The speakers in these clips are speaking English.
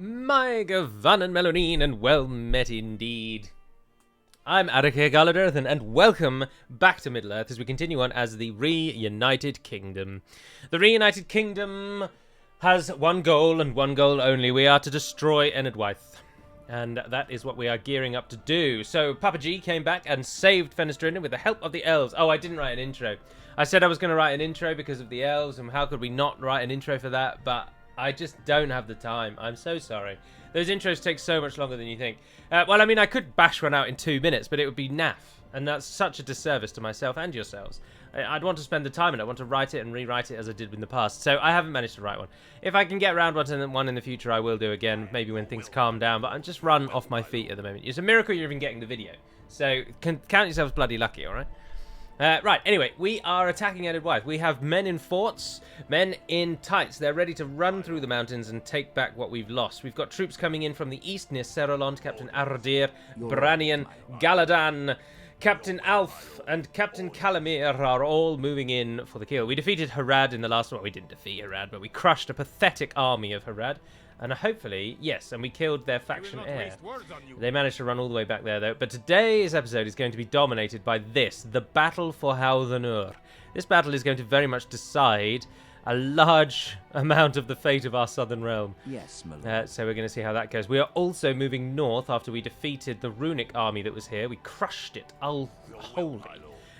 My Gavan and Melonine, and well met indeed. I'm Adrian Galaderthan, and welcome back to Middle-earth as we continue on as the Reunited Kingdom. The Reunited Kingdom has one goal and one goal only. We are to destroy Enedwaith. And that is what we are gearing up to do. So Papa G came back and saved Fenestrina with the help of the elves. Oh, I didn't write an intro. I said I was going to write an intro because of the elves, and how could we not write an intro for that? But I just don't have the time. I'm so sorry. Those intros take so much longer than you think. Well, I mean, I could bash one out in 2 minutes, but it would be naff. And that's such a disservice to myself and yourselves. I'd want to spend the time and I want to write it and rewrite it as I did in the past. So I haven't managed to write one. If I can get around one in the future, I will do again. Maybe when things calm down. But I'm just run off my feet at the moment. It's a miracle you're even getting the video. So count yourselves bloody lucky, all right? Right, anyway, we are attacking Enedwaith. We have men in forts, men in tights. They're ready to run through the mountains and take back what we've lost. We've got troops coming in from the east near Serolond. Captain Aradir, Branian, Galadan, Captain Alf, and Captain Calamir are all moving in for the kill. We defeated Harad in the last one. We didn't defeat Harad, but we crushed a pathetic army of Harad. And hopefully, yes, and we killed their faction heir. They managed to run all the way back there, though. But today's episode is going to be dominated by this, the battle for Haldonur. This battle is going to very much decide a large amount of the fate of our southern realm. Yes, my lord. So we're going to see how that goes. We are also moving north after we defeated the runic army that was here. We crushed it wholly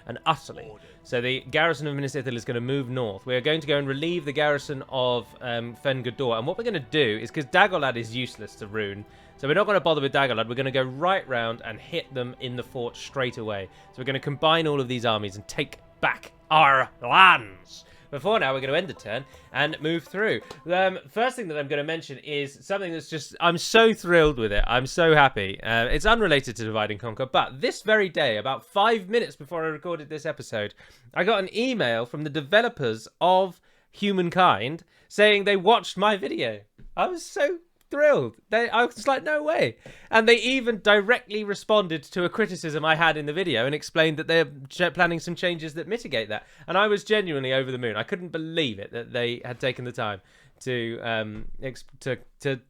and utterly. So the garrison of Minas Ithil is going to move north. We are going to go and relieve the garrison of Fengador. And what we're going to do is, because Dagolad is useless to ruin, so we're not going to bother with Dagolad. We're going to go right round and hit them in the fort straight away. So we're going to combine all of these armies and take back our lands. Before now, we're going to end the turn and move through. First thing that I'm going to mention is something that's just... I'm so thrilled with it. I'm so happy. It's unrelated to Divide and Conquer, but this very day, about 5 minutes before I recorded this episode, I got an email from the developers of Humankind saying they watched my video. I was so thrilled. I was like, no way. And they even directly responded to a criticism I had in the video and explained that they're planning some changes that mitigate that. And I was genuinely over the moon. I couldn't believe it that they had taken the time to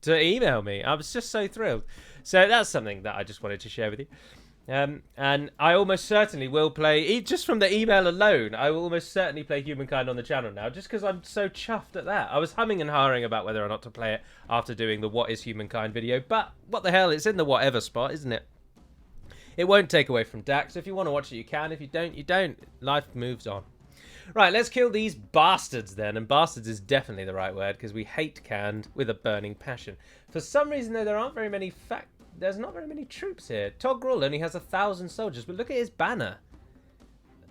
email me. I was just so thrilled. So that's something that I just wanted to share with you. And I almost certainly will play, just from the email alone, I will almost certainly play Humankind on the channel now, just because I'm so chuffed at that. I was humming and hawing about whether or not to play it after doing the What is Humankind video, but what the hell, it's in the whatever spot, isn't it? It won't take away from Dac, so if you want to watch it, you can. If you don't, you don't. Life moves on. Right, let's kill these bastards then, and bastards is definitely the right word, because we hate Canned with a burning passion. For some reason, though, there aren't very many There's not very many troops here. Togrul only has 1,000 soldiers, but look at his banner.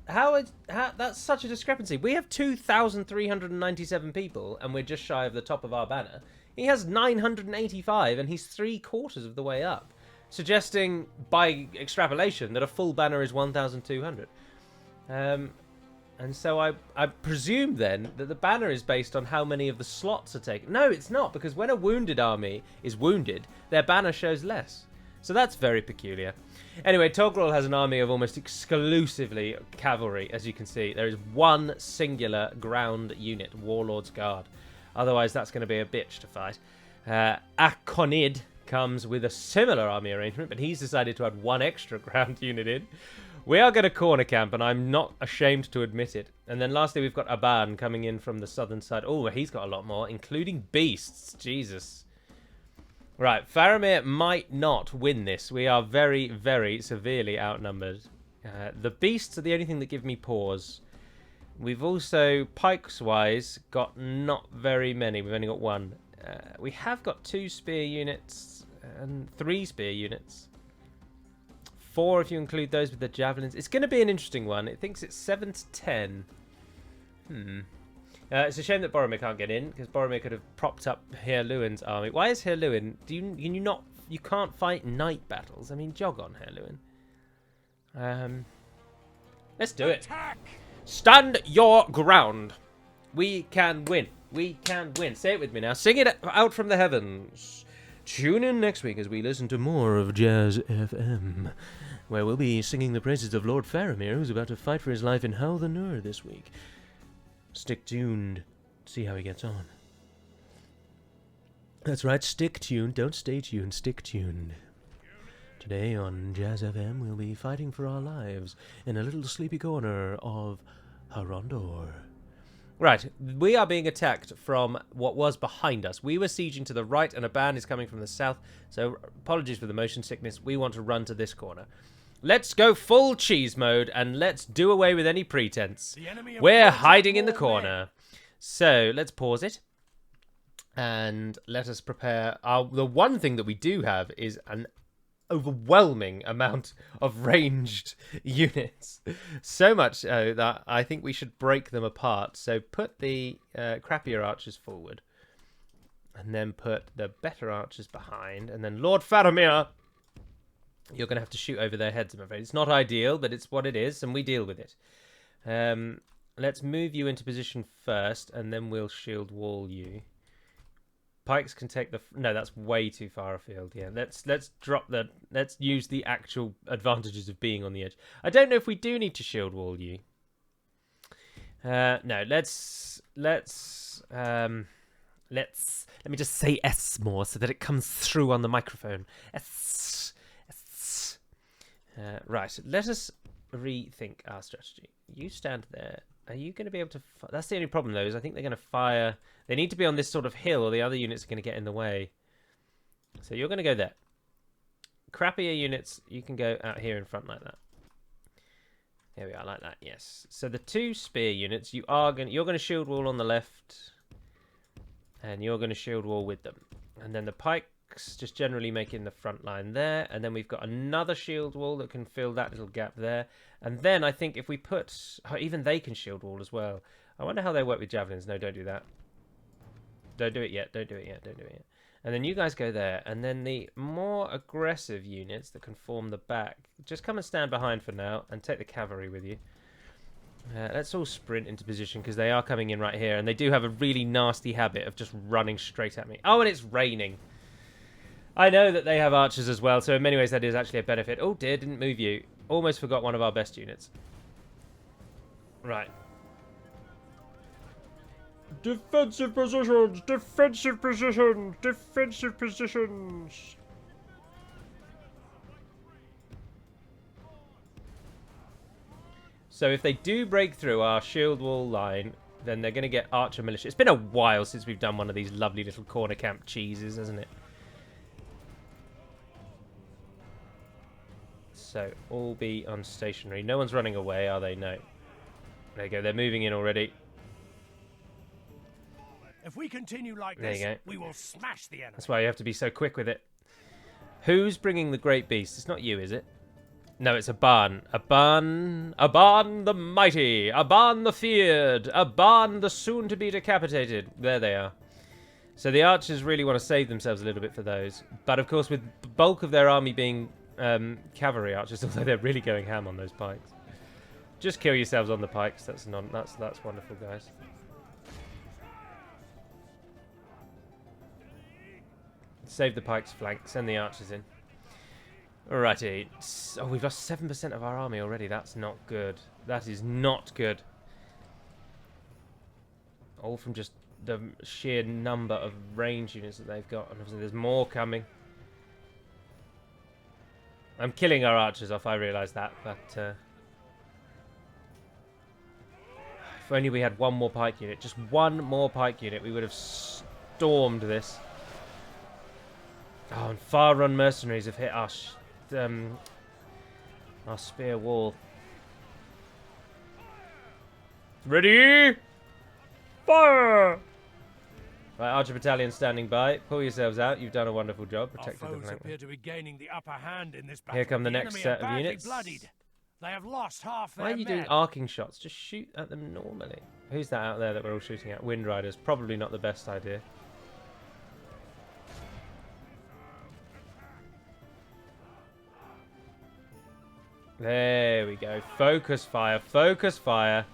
That's such a discrepancy. We have 2,397 people, and we're just shy of the top of our banner. He has 985, and he's 3/4 of the way up, suggesting, by extrapolation, that a full banner is 1,200. And so I presume, then, that the banner is based on how many of the slots are taken. No, it's not, because when a wounded army is wounded, their banner shows less. So that's very peculiar. Anyway, Togrul has an army of almost exclusively cavalry, as you can see. There is one singular ground unit, Warlord's Guard. Otherwise, that's going to be a bitch to fight. Akonid comes with a similar army arrangement, but he's decided to add one extra ground unit in. We are going to corner camp, and I'm not ashamed to admit it. And then lastly, we've got Aban coming in from the southern side. Oh, he's got a lot more, including beasts. Jesus. Right, Faramir might not win this. We are very, very severely outnumbered. The beasts are the only thing that give me pause. We've also, pikes-wise, got not very many. We've only got one. We have got 2 spear units and 3 spear units. 4 if you include those with the javelins. It's going to be an interesting one. It thinks it's 7 to 10. It's a shame that Boromir can't get in, because Boromir could have propped up Heir Luwin's army. Why is Heir Luwin... You can't fight night battles. I mean, jog on, Heir Luwin. Let's do it. Attack! Stand your ground. We can win. We can win. Say it with me now. Sing it out from the heavens. Tune in next week as we listen to more of Jazz FM, where we'll be singing the praises of Lord Faramir, who's about to fight for his life in Haldonur this week. Stick tuned. See how he gets on. That's right, stick tuned. Don't stay tuned, stick tuned. Today on Jazz FM, we'll be fighting for our lives in a little sleepy corner of Haldonur. Right, we are being attacked from what was behind us. We were sieging to the right, and a band is coming from the south. So, apologies for the motion sickness. We want to run to this corner. Let's go full cheese mode, and let's do away with any pretense. We're hiding in the corner. So, let's pause it. And let us prepare. The one thing that we do have is an overwhelming amount of ranged units. So much so that I think we should break them apart. So put the crappier archers forward. And then put the better archers behind. And then Lord Faramir, you're going to have to shoot over their heads, I'm afraid. It's not ideal, but it's what it is, and we deal with it. Let's move you into position first, and then we'll shield wall you. Pikes can take the... No, that's way too far afield. Yeah, let's drop the... Let's use the actual advantages of being on the edge. I don't know if we do need to shield wall you. No, let's... Let me just say S more so that it comes through on the microphone. S. Right, let us rethink our strategy. You stand there. Are you going to be able to... That's the only problem, though, is I think they're going to fire... They need to be on this sort of hill, or the other units are going to get in the way. So you're going to go there. Crappier units, you can go out here in front like that. There we are, like that, yes. So the two spear units, you're going to shield wall on the left, and you're going to shield wall with them. And then the pikes just generally making the front line there, and then we've got another shield wall that can fill that little gap there. And then I think if we put... even they can shield wall as well. I wonder how they work with javelins. No, don't do that. Don't do it yet. Don't do it yet. Don't do it yet. And then you guys go there. And then the more aggressive units that can form the back, just come and stand behind for now and take the cavalry with you. Let's all sprint into position because they are coming in right here. And they do have a really nasty habit of just running straight at me. Oh, and it's raining. I know that they have archers as well. So in many ways that is actually a benefit. Oh dear, didn't move you. Almost forgot one of our best units. Right. Defensive positions! Defensive positions! Defensive positions! So if they do break through our shield wall line, then they're going to get archer militia. It's been a while since we've done one of these lovely little corner camp cheeses, hasn't it? So, all be on stationary. No one's running away, are they? No. There you go. They're moving in already. If we continue like this, we will smash the enemy. That's why you have to be so quick with it. Who's bringing the great beast? It's not you, is it? No, it's Aban. Aban the mighty. Aban the feared. Aban the soon-to-be decapitated. There they are. So the archers really want to save themselves a little bit for those. But of course, with the bulk of their army being cavalry archers, although they're really going ham on those pikes. Just kill yourselves on the pikes. That's wonderful, guys. Save the pikes flank. Send the archers in. Alrighty. Oh, we've lost 7% of our army already. That's not good. That is not good. All from just the sheer number of range units that they've got. And obviously there's more coming. I'm killing our archers off, I realise that. But if only we had one more pike unit. Just one more pike unit. We would have stormed this. Oh, and far-run mercenaries have hit our spear wall. Ready? Fire! Right, archer battalion standing by. Pull yourselves out. You've done a wonderful job protecting the flank. Appear to be gaining the upper hand in this battle. Here come the next set of units. Bloodied. They have lost half their Why are you doing arcing shots? Just shoot at them normally. Who's that out there that we're all shooting at? Wind Riders. Probably not the best idea. There we go. Focus fire. Focus fire.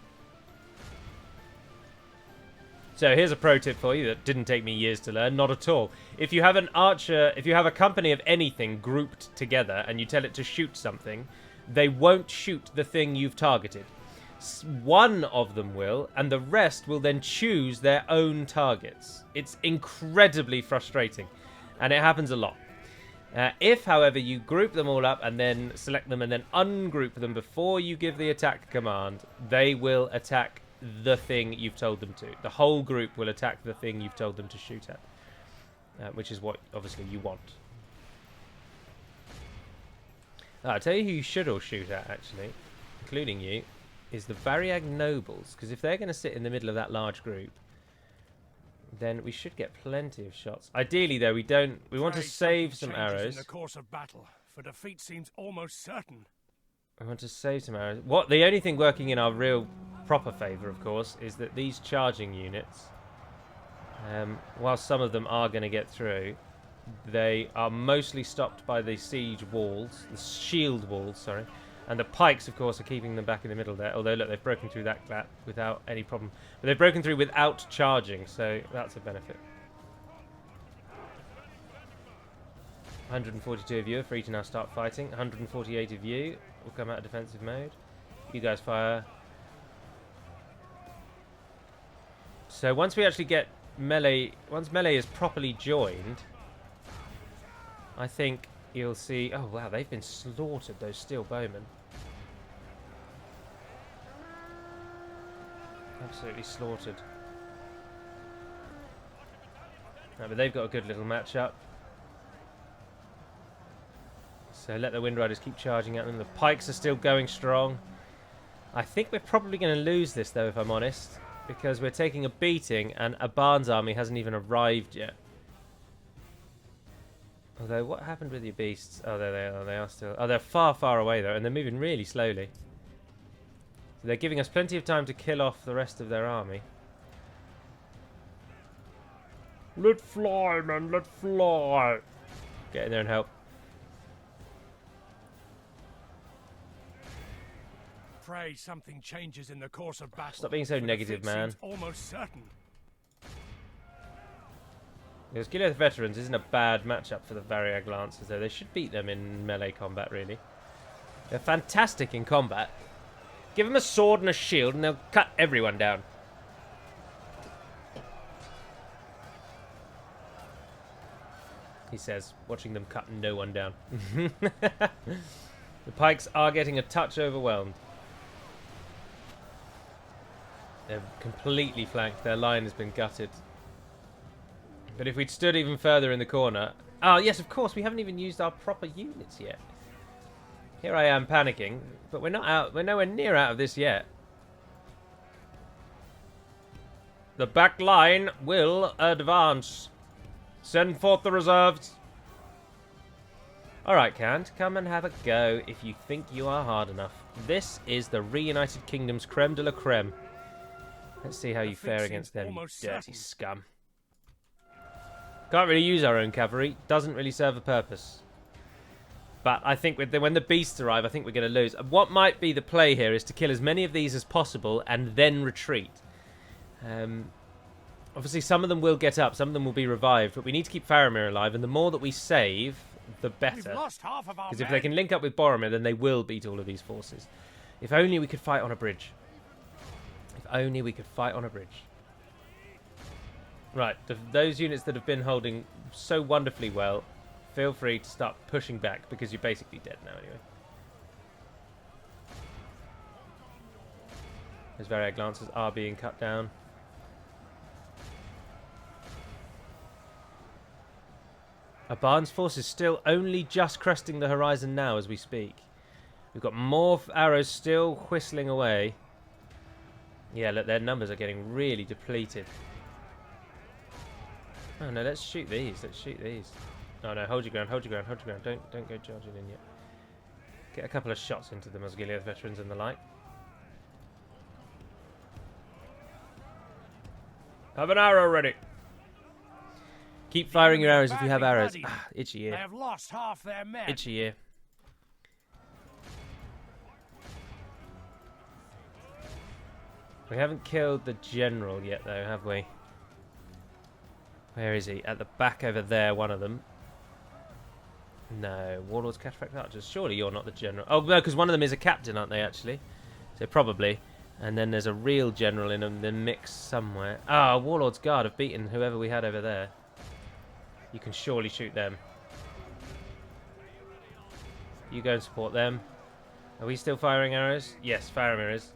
So here's a pro tip for you that didn't take me years to learn. Not at all. If you have an archer, if you have a company of anything grouped together and you tell it to shoot something, they won't shoot the thing you've targeted. One of them will, and the rest will then choose their own targets. It's incredibly frustrating, and it happens a lot. If, however, you group them all up and then select them and then ungroup them before you give the attack command, they will attack the thing you've told them to. The whole group will attack the thing you've told them to shoot at, which is what, obviously, you want. I'll tell you who you should all shoot at, actually, including you, is the Variag Nobles, because if they're going to sit in the middle of that large group, then we should get plenty of shots. Ideally, though, we want to save some arrows. In the course of battle, for defeat seems almost certain. I want to save some arrows. The only thing working in our real proper favour, of course, is that these charging units, while some of them are going to get through, they are mostly stopped by the siege walls, the shield walls, sorry. And the pikes, of course, are keeping them back in the middle there. Although, look, they've broken through that gap without any problem. But they've broken through without charging, so that's a benefit. 142 of you are free to now start fighting. 148 of you will come out of defensive mode. You guys fire. So once we actually get melee... Once melee is properly joined, I think you'll see... Oh, wow, they've been slaughtered, those steel bowmen. Absolutely slaughtered. No, but they've got a good little match-up. So let the Wind Riders keep charging at them. The pikes are still going strong. I think we're probably going to lose this, though, if I'm honest. Because we're taking a beating, and a Barnes army hasn't even arrived yet. Although, what happened with your beasts? Oh, there they are. They are still... Oh, they're far, far away, though, and they're moving really slowly. So they're giving us plenty of time to kill off the rest of their army. Let fly, man, let fly. Get in there and help. Pray something changes in the course of battle. Stop being so negative, man. Almost certain. Because Gilead Veterans isn't a bad matchup for the Variag Lancers, though. They should beat them in melee combat, really. They're fantastic in combat. Give them a sword and a shield, and they'll cut everyone down. He says, watching them cut no one down. The pikes are getting a touch overwhelmed. They're completely flanked. Their line has been gutted. But if we'd stood even further in the corner... Oh, yes, of course, we haven't even used our proper units yet. Here I am panicking, but we're not out. We're nowhere near out of this yet. The back line will advance. Send forth the reserves. Alright, Cant, come and have a go if you think you are hard enough. This is the Reunited Kingdom's creme de la creme. Let's see how you fare against them, you dirty scum. Can't really use our own cavalry. Doesn't really serve a purpose. But I think when the beasts arrive, I think we're going to lose. What might be the play here is to kill as many of these as possible and then retreat. Obviously, some of them will get up. Some of them will be revived. But we need to keep Faramir alive. And the more that we save, the better. Because if they can link up with Boromir, then they will beat all of these forces. If only we could fight on a bridge. If only we could fight on a bridge. Right, those units that have been holding so wonderfully well, feel free to start pushing back, because you're basically dead now anyway. Those Variag Lancers are being cut down. Abarn's force is still only just cresting the horizon now as we speak. We've got more arrows still whistling away. Yeah, look, their numbers are getting really depleted. Oh no, let's shoot these. Let's shoot these. Oh no, hold your ground, hold your ground, hold your ground. Don't go charging in yet. Get a couple of shots into them as Gilead Veterans and the like. Have an arrow ready. Keep firing your arrows if you have arrows. Ah, itchy ear. They have lost half their men. Itchy ear. We haven't killed the general yet, though, have we? Where is he? At the back over there, one of them. No, Warlord's Cataphract Archers. Surely you're not the general. Oh, no, because one of them is a captain, aren't they, actually? So probably. And then there's a real general in the mix somewhere. Ah, Warlord's Guard have beaten whoever we had over there. You can surely shoot them. You go and support them. Are we still firing arrows? Yes, firing arrows.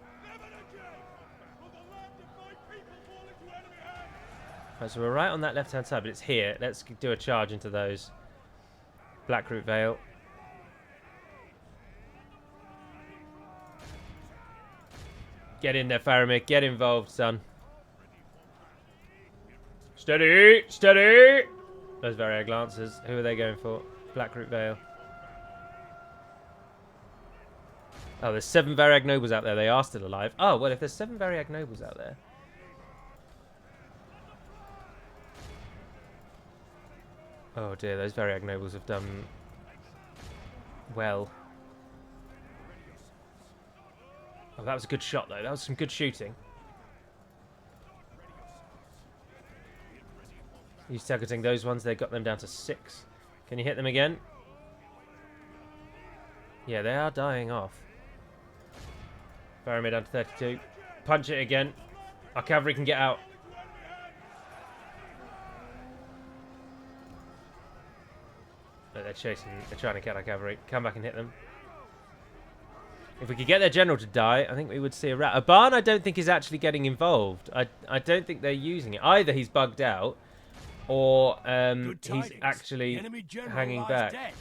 Right, so we're right on that left-hand side, but it's here. Let's do a charge into those. Blackroot Vale. Get in there, Faramir. Get involved, son. Steady! Steady! Those Variag Lancers. Who are they going for? Blackroot Vale. Oh, there's 7 Variag Nobles out there. They are still alive. Oh, well, if there's 7 Variag Nobles out there... Oh dear, those Variag Nobles have done... well. Oh, that was a good shot, though. That was some good shooting. He's targeting those ones. They got them down to 6. Can you hit them again? Yeah, they are dying off. Faramir down to 32. Punch it again. Our cavalry can get out. But they're chasing. They're trying to get our cavalry. Come back and hit them. If we could get their general to die, I think we would see a rat. Aban, I don't think, is actually getting involved. I don't think they're using it. Either he's bugged out, or he's actually hanging back. Dead.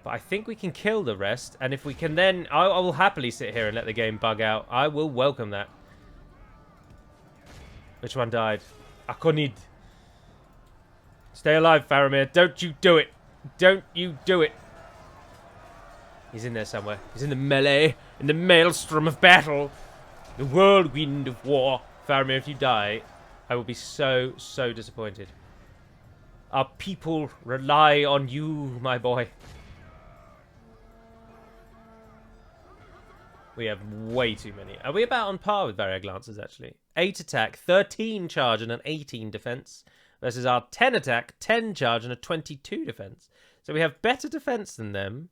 But I think we can kill the rest, and if we can then... I will happily sit here and let the game bug out. I will welcome that. Which one died? Akonid. Stay alive, Faramir. Don't you do it. Don't you do it. He's in there somewhere. He's in the melee, in the maelstrom of battle, the whirlwind of war. Faramir, if you die, I will be so, so disappointed. Our people rely on you, my boy. We have way too many. Are we about on par with Variag Lancers, actually? 8 attack, 13 charge, and an 18 defense. Versus our 10 attack, 10 charge, and a 22 defense. So we have better defense than them.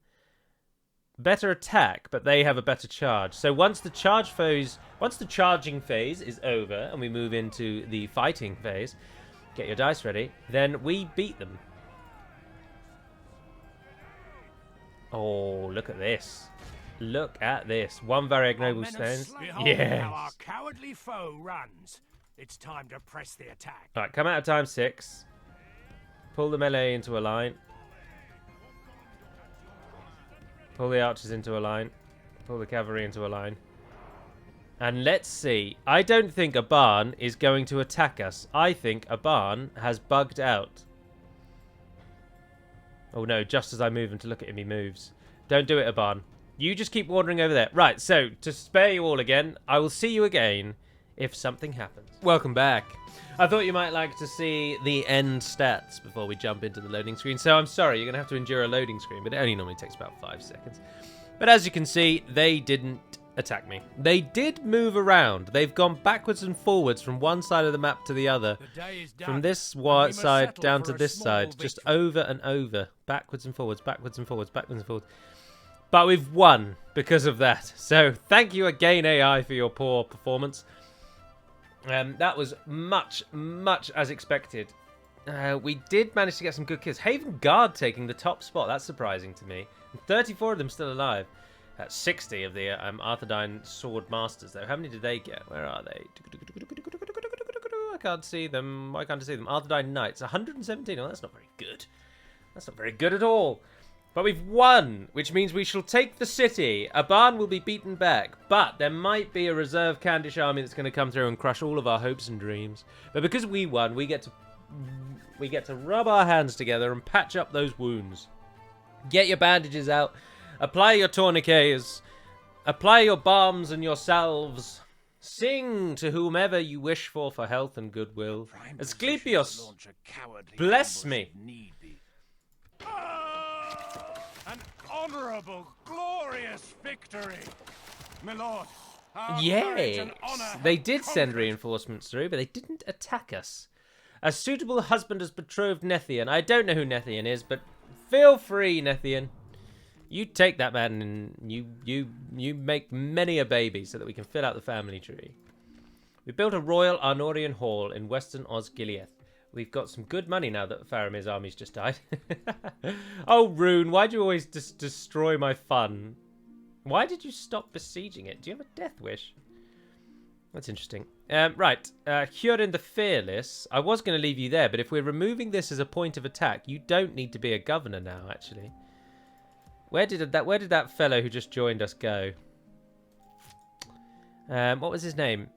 Better attack, but they have a better charge. So once the charging phase is over and we move into the fighting phase, get your dice ready, then we beat them. Oh, look at this. Look at this. 1 Variag Noble stands. Yes. How our cowardly foe runs. It's time to press the attack. Alright, come out of time 6. Pull the melee into a line. Pull the archers into a line. Pull the cavalry into a line. And let's see. I don't think Aban is going to attack us. I think Aban has bugged out. Oh no, just as I move him to look at him, he moves. Don't do it, Aban. You just keep wandering over there. Right, so, to spare you all again, I will see you again if something happens. Welcome back. I thought you might like to see the end stats before we jump into the loading screen. So I'm sorry, you're going to have to endure a loading screen, but it only normally takes about 5 seconds. But as you can see, they didn't attack me. They did move around. They've gone backwards and forwards from one side of the map to the other. From this side down to this side. Just over and over. Backwards and forwards, backwards and forwards, backwards and forwards. But we've won because of that. So thank you again, AI, for your poor performance. That was much as expected. We did manage to get some good kills. Haven Guard taking the top spot. That's surprising to me. 34 of them still alive. 60 of the Arthedain Sword Masters, though. How many did they get? Where are they? I can't see them. Why can't I see them? Arthedain Knights. 117. Oh, that's not very good. That's not very good at all. But we've won, which means we shall take the city. Aban will be beaten back, but there might be a reserve Candish army that's going to come through and crush all of our hopes and dreams. But because we won, we get to rub our hands together and patch up those wounds. Get your bandages out, apply your tourniquets, apply your balms and your salves. Sing to whomever you wish for health and goodwill. Asclepios, bless me. An honourable, glorious victory, my lord. Yes, they did send reinforcements through, but they didn't attack us. A suitable husband has betrothed Nethian. I don't know who Nethian is, but feel free, Nethian. You take that, man, and you make many a baby so that we can fill out the family tree. We built a Royal Arnorian Hall in Western Osgiliath. We've got some good money now that Faramir's army's just died. Oh, Rune, why do you always destroy my fun? Why did you stop besieging it? Do you have a death wish? That's interesting. Right, Hjörin the Fearless. I was going to leave you there, but if we're removing this as a point of attack, you don't need to be a governor now, actually. Where did that fellow who just joined us go? What was his name?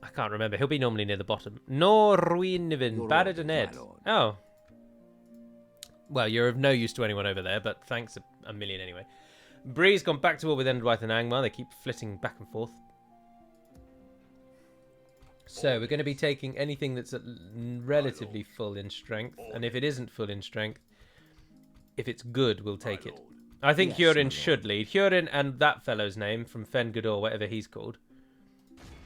I can't remember. He'll be normally near the bottom. Norwinvin, Baradonet. Oh. Well, you're of no use to anyone over there, but thanks a million anyway. Bree's gone back to war with Endwythe and Angmar. They keep flitting back and forth. So we're going to be taking anything that's relatively full in strength. And if it isn't full in strength, if it's good, we'll take it. I think Hjörin should lead. Hjörin and that fellow's name from Fen Gudor, whatever he's called.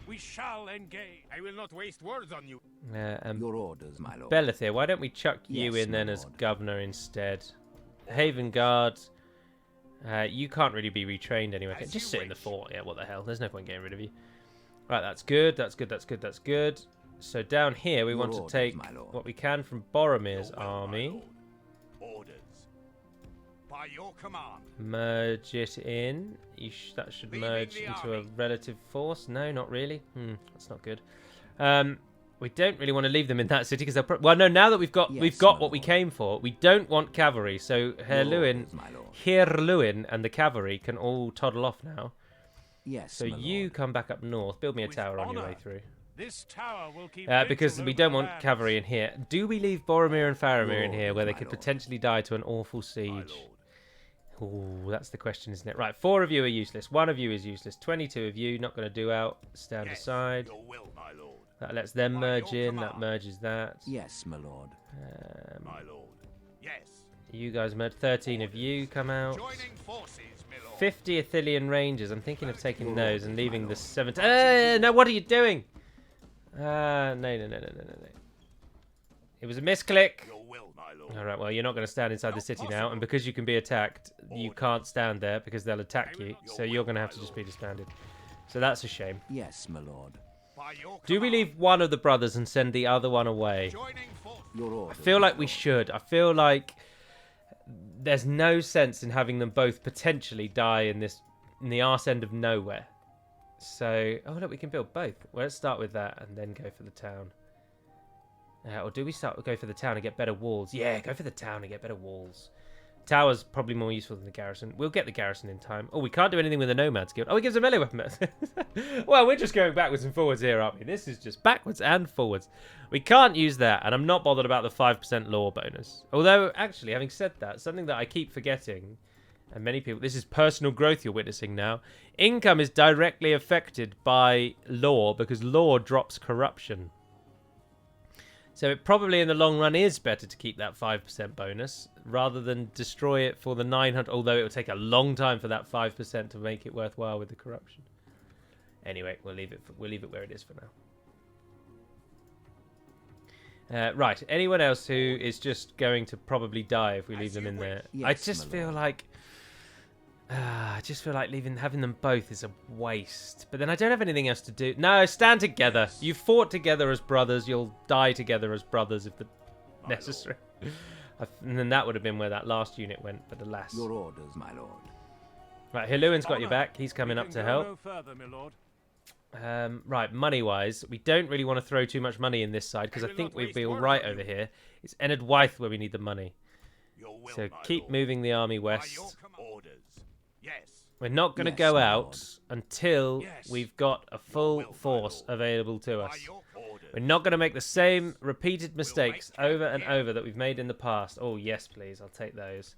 We shall engage. I will not waste words on you. Your orders, my lord. Belethir, why don't we chuck you in then as governor instead? Haven Guard. You can't really be retrained anyway. Just sit in the fort. Yeah, what the hell? There's no point getting rid of you. Right, that's good. That's good. That's good. That's good. So down here, we want to take what we can from Boromir's army. Orders. By your command. Merge it in. That should merge into a relative force. No, not really. That's not good. We don't really want to leave them in that city because they're well. No, now that we've got what we came for, we don't want cavalry. So Herluin and the cavalry can all toddle off now. Yes. So you come back up north. Build me a tower on your way through. This tower will keep because we don't want cavalry in here. Do we leave Boromir and Faramir in here where they could potentially die to an awful siege? Oh, that's the question, isn't it? Right, 4 of you are useless. 1 of you is useless. 22 of you, not going to do out. Stand aside. Your will, my lord. That lets them merge in. That merges that. Yes, my lord. My lord. Yes. You guys merge. 13 of you come out. Joining forces, my lord. 50 Athelian Rangers. I'm thinking of taking those and leaving the 70. No, what are you doing? No. It was a misclick. Alright, well, you're not going to stand inside the city now, and because you can be attacked, you can't stand there because they'll attack you, so you're going to have to just be disbanded. So that's a shame. Yes, my lord. Do we leave one of the brothers and send the other one away? I feel like we should. I feel like there's no sense in having them both potentially die in the arse end of nowhere. So, oh look, we can build both. Well, let's start with that and then go for the town. Or do we go for the town and get better walls? Yeah, go for the town and get better walls. Tower's probably more useful than the garrison. We'll get the garrison in time. Oh, we can't do anything with the Nomads Guild. Oh, it gives a melee weapon. Well, we're just going backwards and forwards here, aren't we? This is just backwards and forwards. We can't use that, and I'm not bothered about the 5% law bonus. Although, actually, having said that, something that I keep forgetting, and many people, this is personal growth you're witnessing now. Income is directly affected by law because law drops corruption. So it probably in the long run is better to keep that 5% bonus rather than destroy it for the 900, although it will take a long time for that 5% to make it worthwhile with the corruption. Anyway, we'll leave it where it is for now. Right, anyone else who is just going to probably die if we leave them in there? Yes, I just feel like having them both is a waste. But then I don't have anything else to do. No, stand together. Yes. You fought together as brothers. You'll die together as brothers if necessary. And then that would have been where that last unit went, but alas. Your orders, my lord. Right, Hiluin's got your back. He's coming up to help. No further, my lord. Right, money-wise, we don't really want to throw too much money in this side because I think we'd be all right over here. It's Enedwythe where we need the money. So keep moving the army west. We're not going to go out until we've got a full force available to us. We're not going to make the same repeated mistakes over and over that we've made in the past. Oh, yes, please. I'll take those.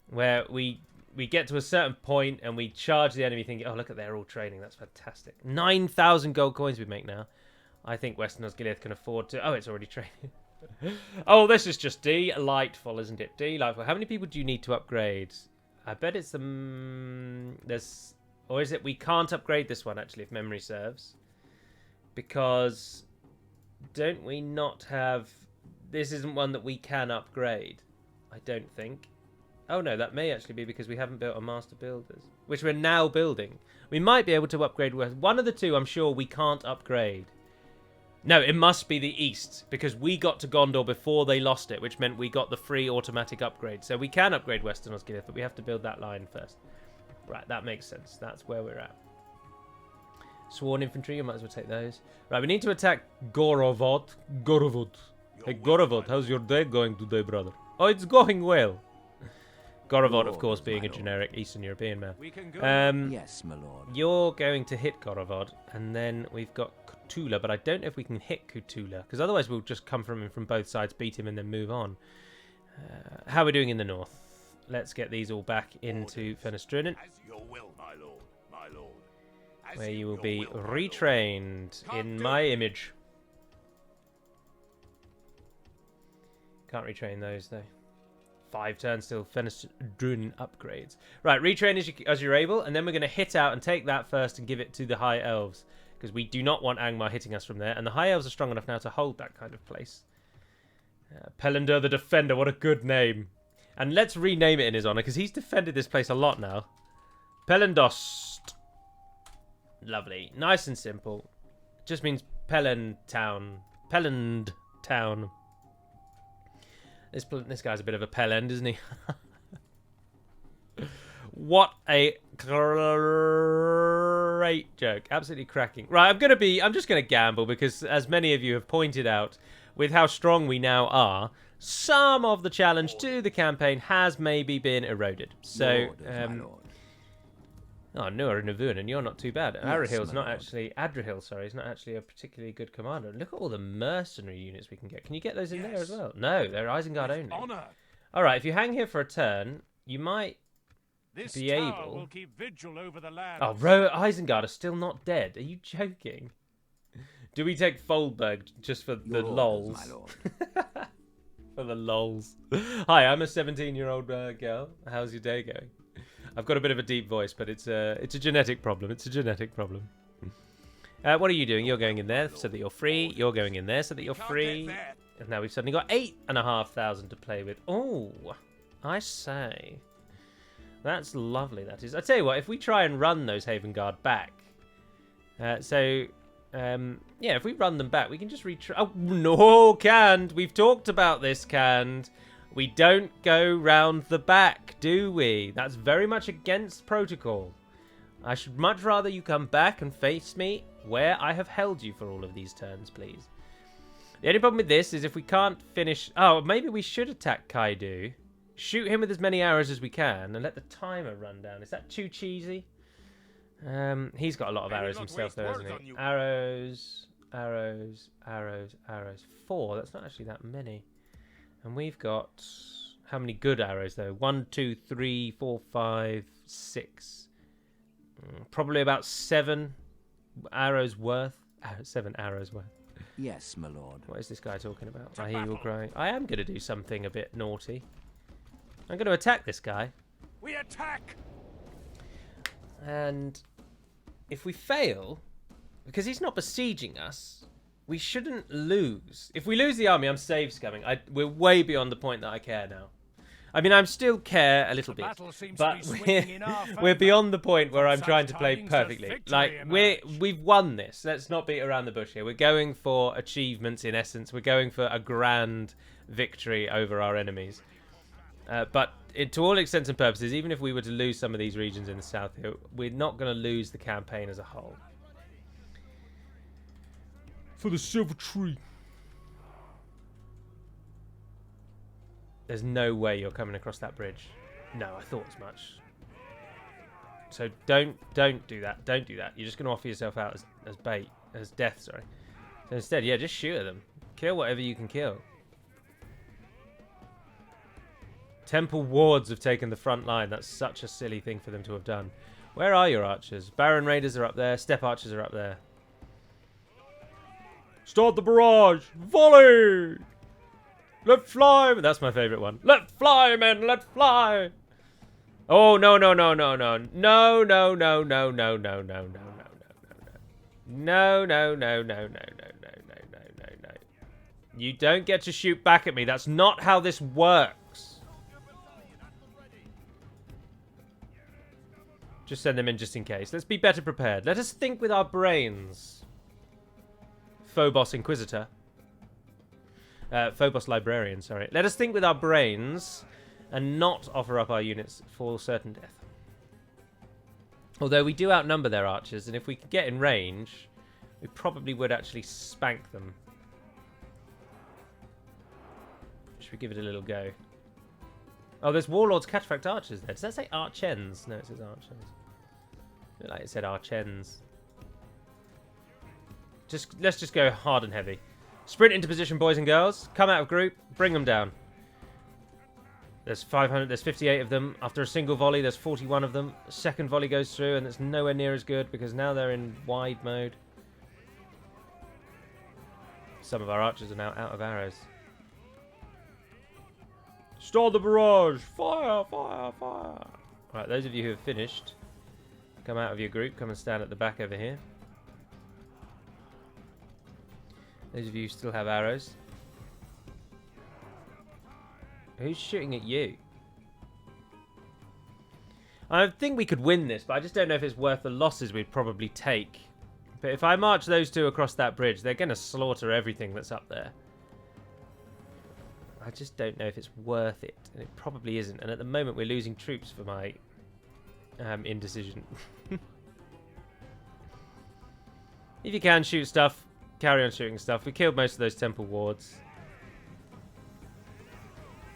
Where we get to a certain point and we charge the enemy thinking, oh, look at they're all training. That's fantastic. 9,000 gold coins we make now. I think Western Osgiliath can afford to... Oh, it's already training. Oh, this is just delightful, isn't it? Delightful. How many people do you need to upgrade? I bet it's there's, or is it we can't upgrade this one actually if memory serves, because don't we not have, this isn't one that we can upgrade, I don't think. Oh no, that may actually be because we haven't built a master builders, which we're now building. We might be able to upgrade west. One of the two, I'm sure we can't upgrade. No, it must be the east, because we got to Gondor before they lost it, which meant we got the free automatic upgrade. So we can upgrade Western Osgiliath, but we have to build that line first. Right, that makes sense. That's where we're at. Sworn infantry, you might as well take those. Right, we need to attack Gorovot. Gorovot. Hey, Gorovot, how's your day going today, brother? Oh, it's going well. Gorovot, of course, being a generic Eastern European man. Yes, my lord. You're going to hit Gorovot, and then we've got Kutula, but I don't know if we can hit Kutula, because otherwise we'll just come from him from both sides, beat him, and then move on. How are we doing in the north? Let's get these all back into Fenestrinen, where you will be retrained in my image. Can't retrain those, though. 5 turns till Fenestrinen upgrades. Right, retrain as you're able, and then we're going to hit out and take that first and give it to the High Elves, because we do not want Angmar hitting us from there, and the High Elves are strong enough now to hold that kind of place. Pelendur the Defender, what a good name. And let's rename it in his honor, because he's defended this place a lot now. Pelendost. Lovely. Nice and simple. Just means Pelend Town. Pelend Town. This guy's a bit of a Pelend, isn't he? What a great joke. Absolutely cracking. Right, I'm just gonna gamble, because as many of you have pointed out, with how strong we now are, some of the challenge to the campaign has maybe been eroded. So, oh, Nuar and Navun, and you're not too bad. Adrihil's not actually... Adrihil, sorry, is not actually a particularly good commander. Look at all the mercenary units we can get. Can you get those in there as well? No, they're Isengard only. Alright, if you hang here for a turn, you might be able... will keep vigil over the land. Oh, Isengard are still not dead. Are you joking? Do we take Foldberg just for the lols? My lord. For the lols. Hi, I'm a 17-year-old girl. How's your day going? I've got a bit of a deep voice, but it's a genetic problem. It's a genetic problem. What are you doing? You're going in there so that you're free. You're going in there so that you're free. And now we've suddenly got 8,500 to play with. Oh, I say. That's lovely, that is. I tell you what, if we try and run those Haven Guard back. Yeah, if we run them back, we can just retry. Oh, no, Canned. We've talked about this, Canned. We don't go round the back, do we? That's very much against protocol. I should much rather you come back and face me where I have held you for all of these turns, please. The only problem with this is if we can't finish... Oh, maybe we should attack Kaidu. Shoot him with as many arrows as we can and let the timer run down. Is that too cheesy? He's got a lot of arrows himself, though, hasn't he? Arrows, arrows, arrows, arrows. 4. That's not actually that many. And we've got... How many good arrows, though? 1, 2, 3, 4, 5, 6. Probably about 7 arrows worth. 7 arrows worth. Yes, my lord. What is this guy talking about? I hear you crying. I am going to do something a bit naughty. I'm going to attack this guy. We attack! And if we fail, because he's not besieging us, we shouldn't lose. If we lose the army, I'm save scumming. We're way beyond the point that I care now. I mean, I still care a little bit, but we're beyond the point where I'm trying to play perfectly. Like, we've won this. Let's not beat around the bush here. We're going for achievements, in essence. We're going for a grand victory over our enemies. But to all intents and purposes, even if we were to lose some of these regions in the south here, we're not going to lose the campaign as a whole. For the silver tree. There's no way you're coming across that bridge. No, I thought as much. So don't do that. Don't do that. You're just going to offer yourself out as bait, as death, sorry. So instead, yeah, just shoot at them. Kill whatever you can kill. Temple wards have taken the front line. That's such a silly thing for them to have done. Where are your archers? Baron Raiders are up there. Steppe archers are up there. Start the barrage! Volley! Let fly! That's my favourite one. Let fly, men! Let fly! Oh, no, no, no, no, no. No, no, no, no, no, no, no, no, no, no, no. No, no, no, no, no, no, no, no, no, no, no. You don't get to shoot back at me. That's not how this works. Just send them in just in case. Let's be better prepared. Let us think with our brains. Phobos Inquisitor. Phobos Librarian, sorry. Let us think with our brains and not offer up our units for certain death. Although we do outnumber their archers, and if we could get in range, we probably would actually spank them. Should we give it a little go? Oh, there's Warlord's Cataphract Archers there. Does that say Archens? No, it says Archers. I feel like it said Archens. Let's just go hard and heavy. Sprint into position, boys and girls. Come out of group. Bring them down. There's 500. There's 58 of them. After a single volley, there's 41 of them. Second volley goes through, and it's nowhere near as good because now they're in wide mode. Some of our archers are now out of arrows. Start the barrage! Fire! Fire! Fire! Right, those of you who have finished, come out of your group. Come and stand at the back over here. Those of you who still have arrows. Who's shooting at you? I think we could win this, but I just don't know if it's worth the losses we'd probably take. But if I march those two across that bridge, they're going to slaughter everything that's up there. I just don't know if it's worth it, and it probably isn't. And at the moment, we're losing troops for my indecision. If you can shoot stuff, carry on shooting stuff. We killed most of those temple wards.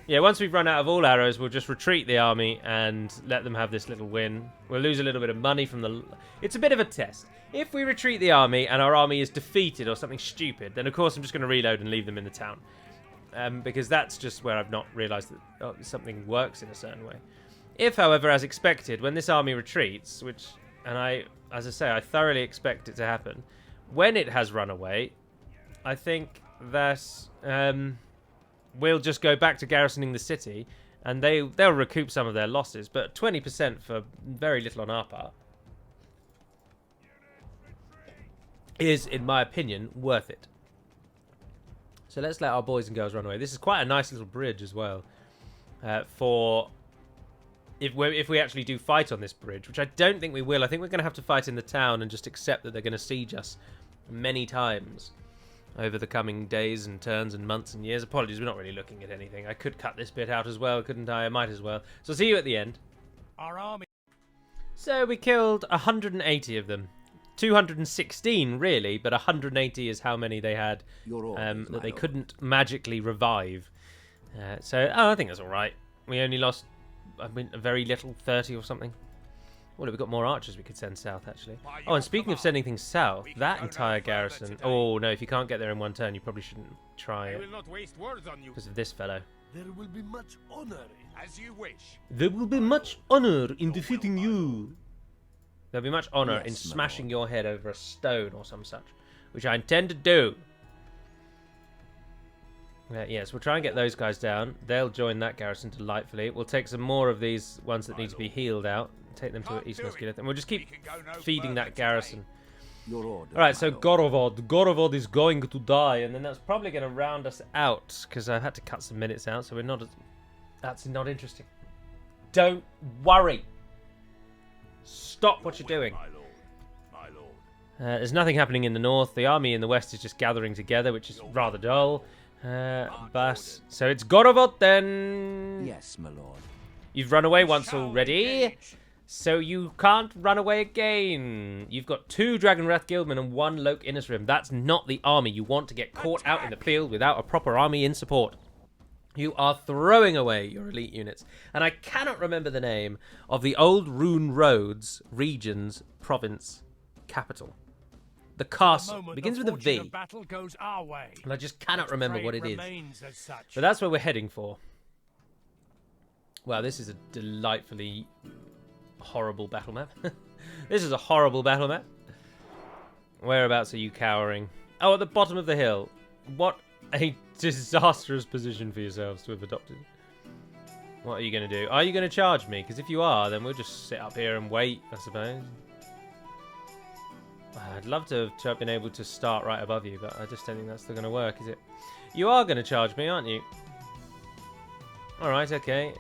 Yeah, once we've run out of all arrows, we'll just retreat the army and let them have this little win. We'll lose a little bit of money from the... It's a bit of a test. If we retreat the army and our army is defeated or something stupid, then of course I'm just going to reload and leave them in the town. Because that's just where I've not realised that something works in a certain way. If, however, as expected, when this army retreats, which... And as I say, I thoroughly expect it to happen. When it has run away, I think that... we'll just go back to garrisoning the city, and they'll recoup some of their losses. But 20% for very little on our part is, in my opinion, worth it. So let's let our boys and girls run away. This is quite a nice little bridge as well. For if we actually do fight on this bridge, which I don't think we will. I think we're going to have to fight in the town and just accept that they're going to siege us many times over the coming days and turns and months and years. Apologies, we're not really looking at anything. I could cut this bit out as well, couldn't I? I might as well. So see you at the end. Our army. So we killed 180 of them. 216 really, but 180 is how many they had that they couldn't magically revive. I think that's all right. We only lost, very little, 30 or something. Well, we've got more archers we could send south, actually. Oh, and speaking of sending things south, that entire garrison... Oh, no, if you can't get there in one turn, you probably shouldn't try it. Because of this fellow. There will be much honor, as you wish. There will be much honor in defeating you. There'll be much honor in smashing your head over a stone or some such, which I intend to do. Yes, we'll try and get those guys down. They'll join that garrison delightfully. We'll take some more of these ones that need to be healed out. Take them to East Musculith, and we'll just keep feeding that garrison. Alright, so Gorovot. Gorovot is going to die, and then that's probably going to round us out, because I've had to cut some minutes out, so we're not as... That's not interesting. Don't worry. Stop what you're doing. There's nothing happening in the north. The army in the west is just gathering together, which is rather dull. So it's Gorovot then. Yes, my lord. You've run away once already, so you can't run away again. You've got 2 Dragonwrath Guildmen and 1 Loke Innisrim. That's not the army you want to get caught out in the field without a proper army in support. You are throwing away your elite units. And I cannot remember the name of the old Rune Roads region's province capital. The castle begins with a V. And I just cannot remember what it is. But that's where we're heading for. Wow, this is a delightfully horrible battle map. This is a horrible battle map. Whereabouts are you cowering? Oh, at the bottom of the hill. What a disastrous position for yourselves to have adopted. What are you going to do? Are you going to charge me? Because if you are, then we'll just sit up here and wait, I suppose. I'd love to have been able to start right above you, but I just don't think that's still going to work, is it? You are going to charge me, aren't you? Alright, okay.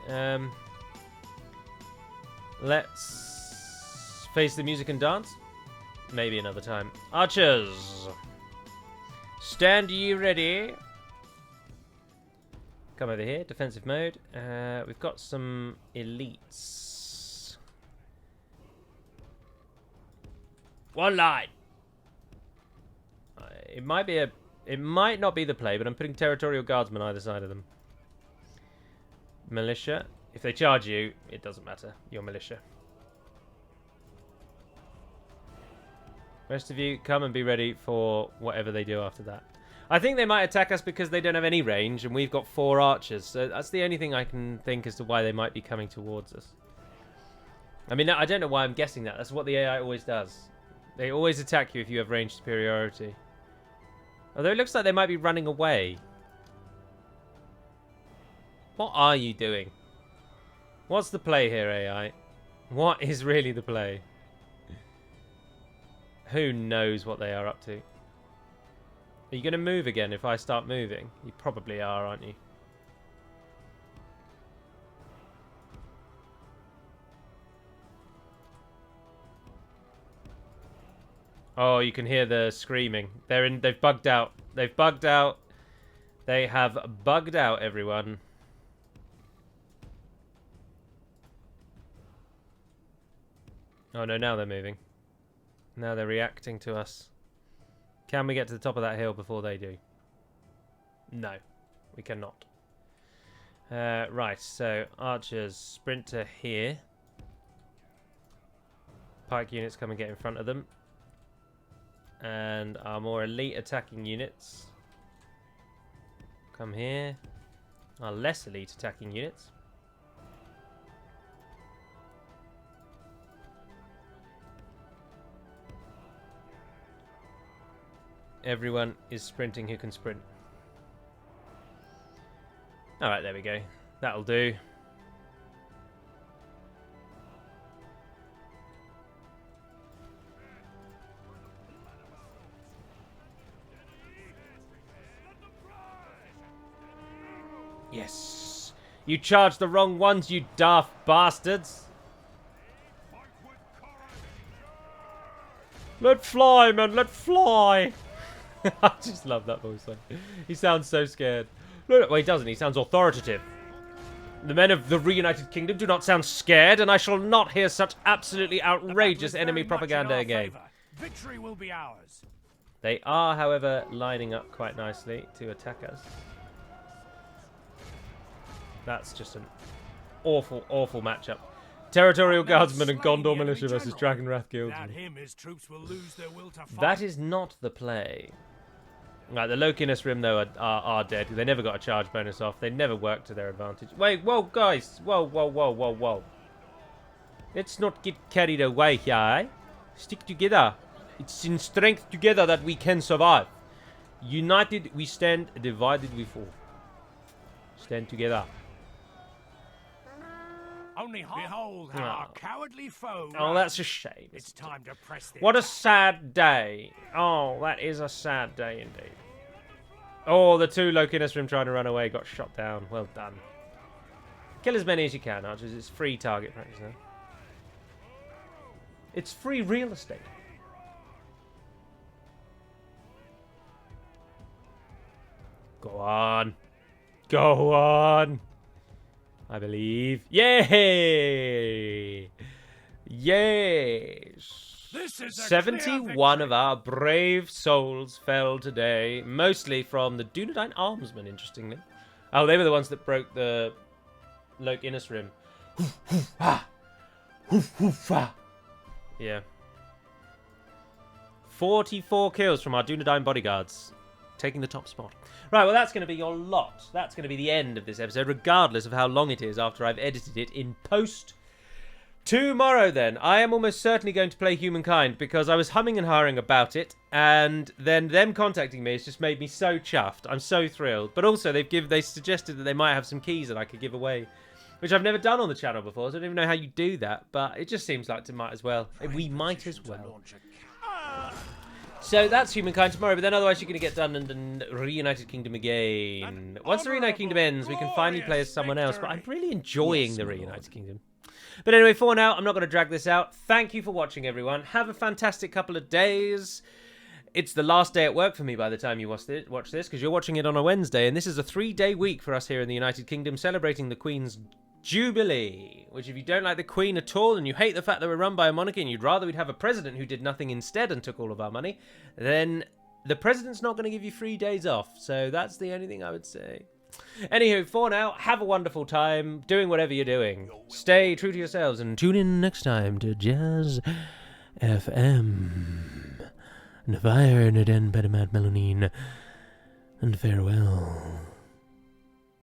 Let's face the music and dance? Maybe another time. Archers! Stand ye ready. Come over here, defensive mode. We've got some elites. One line! It might not be the play, but I'm putting territorial guardsmen either side of them. Militia. If they charge you, it doesn't matter. You're militia. Rest of you, come and be ready for whatever they do after that. I think they might attack us because they don't have any range, and we've got 4 archers. So that's the only thing I can think as to why they might be coming towards us. I mean, I don't know why I'm guessing that. That's what the AI always does. They always attack you if you have range superiority. Although it looks like they might be running away. What are you doing? What's the play here, AI? What is really the play? Who knows what they are up to? Are you going to move again if I start moving? You probably are, aren't you? Oh, you can hear the screaming. They've bugged out. They've bugged out. They have bugged out, everyone. Oh no, now they're moving. Now they're reacting to us. Can we get to the top of that hill before they do? No, we cannot. Right, so archers sprint to here. Pike units come and get in front of them. And our more elite attacking units come here. Our less elite attacking units. Everyone is sprinting who can sprint. Alright, there we go. That'll do. Yes. You charged the wrong ones, you daft bastards. Let fly, man, let fly. I just love that voice line. He sounds so scared. Well, he doesn't. He sounds authoritative. The men of the Reunited Kingdom do not sound scared, and I shall not hear such absolutely outrageous enemy propaganda again. Victory will be ours. They are, however, lining up quite nicely to attack us. That's just an awful, awful matchup. Territorial Guardsmen and Gondor Militia versus Dragonwrath Guildsmen. That is not the play. Right, the Lokinus Rim, though, are dead. They never got a charge bonus off. They never worked to their advantage. Wait, whoa, guys. Whoa, whoa, whoa, whoa, whoa. Let's not get carried away here, eh? Stick together. It's in strength together that we can survive. United we stand, divided we fall. Stand together. Only behold how our cowardly foe. Oh, that's a shame. It's time to press the What a sad day. Oh, that is a sad day indeed. Oh, the 2 Lokinus Rim trying to run away got shot down. Well done. Kill as many as you can, archers. It's free target practice now. It's free real estate. Go on. Go on. I believe. Yay! Yes! 71 of our brave souls fell today, mostly from the Dunedain Armsmen, interestingly. Oh, they were the ones that broke the Lokinus Rim. Yeah. 44 kills from our Dunedain bodyguards, taking the top spot. Right, well, that's going to be your lot. That's going to be the end of this episode, regardless of how long it is after I've edited it in post. Tomorrow, then, I am almost certainly going to play Humankind because I was humming and hawing about it, and then them contacting me has just made me so chuffed. I'm so thrilled. But also, they suggested that they might have some keys that I could give away, which I've never done on the channel before, so I don't even know how you do that, but it just seems like it might as well. We might as well. So that's Humankind tomorrow, but then otherwise you're going to get done and Reunited Kingdom again. Once the Reunited Kingdom ends, we can finally play as someone else, but I'm really enjoying the Reunited Kingdom. But anyway, for now, I'm not going to drag this out. Thank you for watching, everyone. Have a fantastic couple of days. It's the last day at work for me by the time you watch this, because you're watching it on a Wednesday, and this is a 3-day week for us here in the United Kingdom, celebrating the Queen's Jubilee, which if you don't like the Queen at all, and you hate the fact that we're run by a monarchy, and you'd rather we'd have a president who did nothing instead and took all of our money, then the president's not going to give you 3 days off, so that's the only thing I would say. Anywho, for now, have a wonderful time doing whatever you're doing. Stay true to yourselves and tune in next time to Jazz FM. And fire and den Melonin. And farewell.